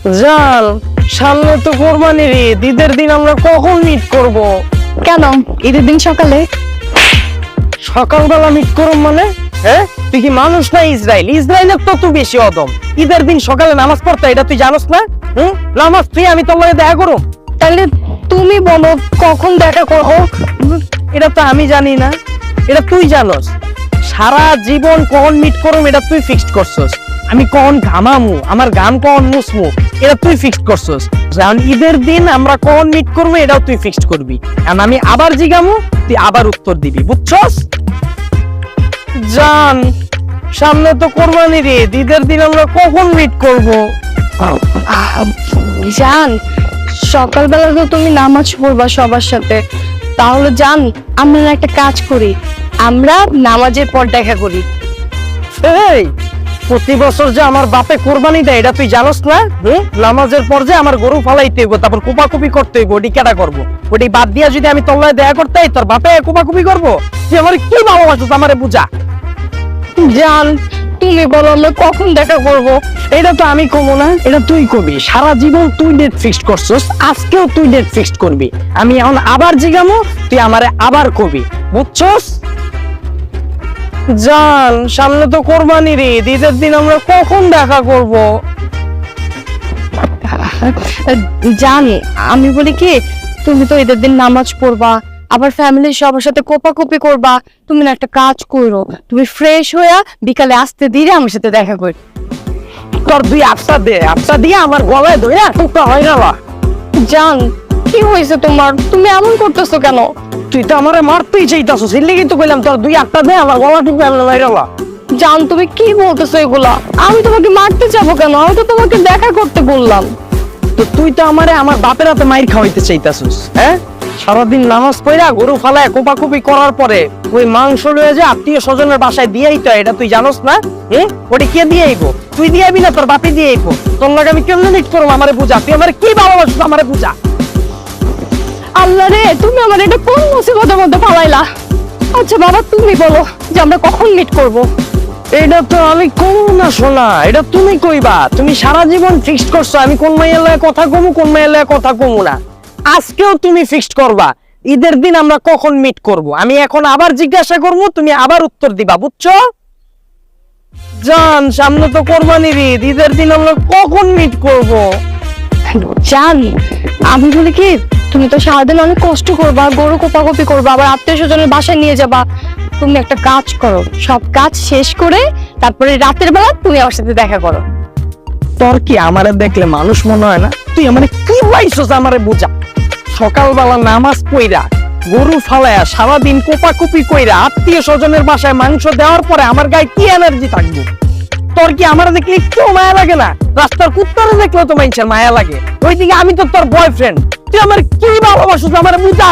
জান, সামনে তো কোরবানির ঈদ। ঈদের দিন আমরা কখন মিট করব? কেন ঈদের দিন সকালে? সকালবেলা মিট করব মানে? হ্যাঁ, তুই কি মানুষ না ইসরায়েল? ইসরায়েলের তো তুই বেশি অদম। ঈদের দিন সকালে নামাজ পড়তে, এটা তুই জানোস না? নামাজ তুই আমি তোর লগে দেখা করব। তাহলে তুমি বলো কখন দেখা করবো? এটা তো আমি জানি না, এটা তুই জানোস। সারা জীবন কখন মিট করব এটা তুই ফিক্সড করছস। আমি কখন ঘামামু, আমার গান কখন মুসমু, এটা তুই ফিক্সড করছস। কারণ ঈদের দিন আমরা কখন মিট করবো এটাও তুই ফিক্সড করবি। কারণ আমি আবার জিগামু, তুই আবার উত্তর দিবি, বুঝছস? জান, সামনে তো কোরবানির ঈদ। ঈদের দিন আমরা কখন মিট করব? জান, সকালবেলা তো তুমি নামাজ পড়বা সবার সাথে। তাহলে জান, আমরা একটা কাজ করি, আমরা নামাজের পর দেখা করি। এই, প্রতি বছর যে আমার বাপে কোরবানি দেয় এটা তুই জানোস না? নামাজের পর যে আমার গরু ফালাইতে হইব, তারপর কোপাকুপি করতে হইব, ওটি কেটা করবো? ওটি বাদ দিয়া যদি আমি তোর লগে দেখা করতে তোর বাপে কোপাকুপি করবো? তুই আমার কি ভালোবাসিস আমারে বুঝা। জান, তুমি বলো আমরা কখন দেখা করব? এটা তো আমি কমো না, এটা তুই কবি। সারা জীবন তুই ডেট ফিক্সড করছস, আজকেও তুই ডেট ফিক্সড করবি। আমি এখন আবার জিগামো, তুই আমারে আবার কবি, বুঝছস? জান, সামনে তো কোরবানির ঈদ। ঈদের দিন আমরা কখন দেখা করব? জান, আমি বলি কি, তুমি তো ঈদের দিন নামাজ পড়বা, আবার ফ্যামিলির সবার সাথে কোপাকুপি করবা। তুমি না একটা কাজ করো, তুমি ফ্রেশ হইয়া বিকালে আসতে ধীরে আমার সাথে দেখা কর। তোর দুই আপসা দে, আপসা দিয়ে আমার গলায় ধরে টুকটা হয় না। জান, কি হয়েছে তোমার? তুমি এমন করতেছো কেন? তুই তো আমারে মারতেই চাইতাছস, এর লাগেই তো কইলাম তোর দুই আটটা দে, আমার গলা টুকটা মাইরালা। জান, তুমি কি বলতেছো এগুলা? আমি তোমাকে মারতে যাবো কেন? আমি তো তোমাকে দেখা করতে বললাম। তো তুই তো আমারে আমার বাপের হাতে মাইর খাওয়াইতে চাইতাছস। হ্যাঁ, সারাদিন নামাজ পড়া গরু ফালায় কোপাকুপি করার পরে ওই মাংস লয়ে যে আত্মীয় স্বজনের বাসায় দিয়েই তো, এটা তুই জানোস না? ওটি কে দিয়ে আইবো? তুই দিয়ে আইবি না তোর বাপি দিয়ে আইবো? তোর লাগে আমি কেমনে মিট করবো আমারে বুঝা। তুই আমার কি ভালোবাসিস আমারে বুঝা। আল্লাহ রে, তুমি আমার এটা কোন মুসিবতের মধ্যে ফালাইলা? আচ্ছা বাবা, তুমি বলো যে আমরা কখন মিট করব? এটা তো আমি কমু না শোনা, এটা তুমি কইবা। তুমি সারা জীবন ফিক্সড করছো আমি কোন মাইয়ের লগে কথা কমু, কোন মাইয়ের লগে কথা কমু না। আজকেও তুমি ফিক্সড করবা ঈদের দিন আমরা কখন মিট করব। আমি এখন আবার জিজ্ঞাসা করবো, তুমি আবার উত্তর দিবা, বুঝছো? জান, সামনে তো কোরবানির ঈদ। ঈদের দিন আমরা কখন মিট করব? জান, আমি বলি কি, তুমি তো সারাদিন অনেক কষ্ট করবা, গরু কোপাকুপি করবা, আবার আত্মীয় স্বজনের বাসায় নিয়ে যাবা। তুমি একটা কাজ করো, সব কাজ শেষ করে তারপরে রাতের বেলা তুমি আমার সাথে দেখা করো। তোর কি আমারে দেখলে মানুষ মনে হয় না? তুই আমারে কি পাইছস আমারে বুঝা। সকালবেলা নামাজ পইরা গরু ফালায়া সারাদিন কোপাকুপি কইরা আত্মীয় স্বজনের বাসায় মাংস দেওয়ার পরে আমার গায়ে কি এনার্জি থাকবো? তোর কি আমার দেখলে একটু মায়া লাগে না? রাস্তার কুত্তারে দেখলেও তো মানুষের মায়া লাগে। ওইদিকে আমি তো তোর বয়ফ্রেন্ড, তুই আমার কি ভালোবাসিস আমারে বুঝা।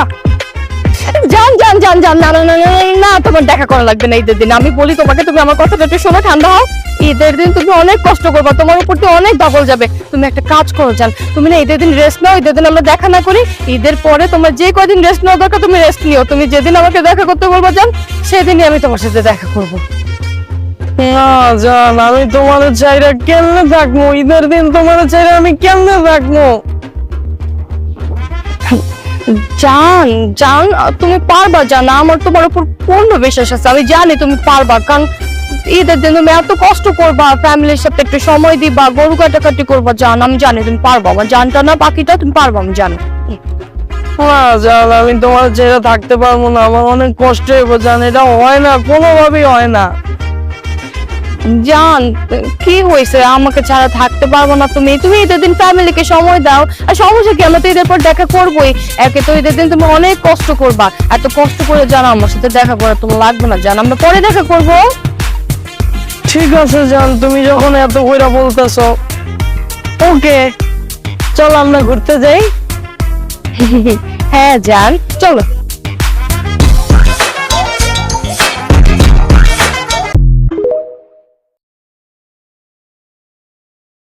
জান জান জান জান, না না না না না, তোমার দেখা করা লাগবে না ঈদের দিন। আমি বলি তোমাকে, তুমি আমার কথাটা একটু শোনো, ঠান্ডা হও। ঈদের দিন তুমি অনেক কষ্ট করবা, তোমার উপর তো অনেক দখল যাবে। তুমি একটা কাজ করো জান, তুমি না ঈদের দিন রেস্ট নাও। ঈদের দিন আমরা দেখা না করি, ঈদের পরে তোমার যে কয়দিন রেস্ট নেওয়া দরকার তুমি রেস্ট নিও। তুমি যেদিন আমাকে দেখা করতে বলবো জান, সেদিনই আমি তোমার সাথে দেখা করবো। না জান, আমি তোমার চাইরা কেমনে থাকবো? ঈদের দিন তোমার চাইরা আমি কেমনে থাকবো? জান জান, তুমি পারবা জান, আমার তোমার উপর পূর্ণ বিশ্বাস আছে। আমি জানি তুমি পারবা, কারণ ঈদের দিন তুমি এত কষ্ট করবা, ফ্যামিলির সাথে একটু সময় দিবা, গরু কাটাকাটি করবা। জান, আমি জানি তুমি পারবা, আমার জানটা না বাকিটা তুমি পারবা, আমি জানি। না জান, আমি তোমার ছেড়ে থাকতে পারবো না, আমার অনেক কষ্ট হইব জান। এটা হয় না, কোনোভাবেই হয় না। জান, কি হয়েছে? আমাকে ছাড়া থাকতে পারবো না তুমি? তুমি ঈদের দিন ফ্যামিলিকে সময় দাও। আর সমস্যা কি, আমরা তো ঈদের পর দেখা করবোই। একে তো ঈদের দিন তুমি অনেক কষ্ট করবা, এত কষ্ট করে জানো আমার সাথে দেখা করা তোমার লাগবে না জান, আমরা পরে দেখা করবো। ঠিক আছে জান, তুমি যখন এত কইরা বলতেছো, ওকে চল আমরা ঘুরতে যাই। হ্যাঁ জান, চলো।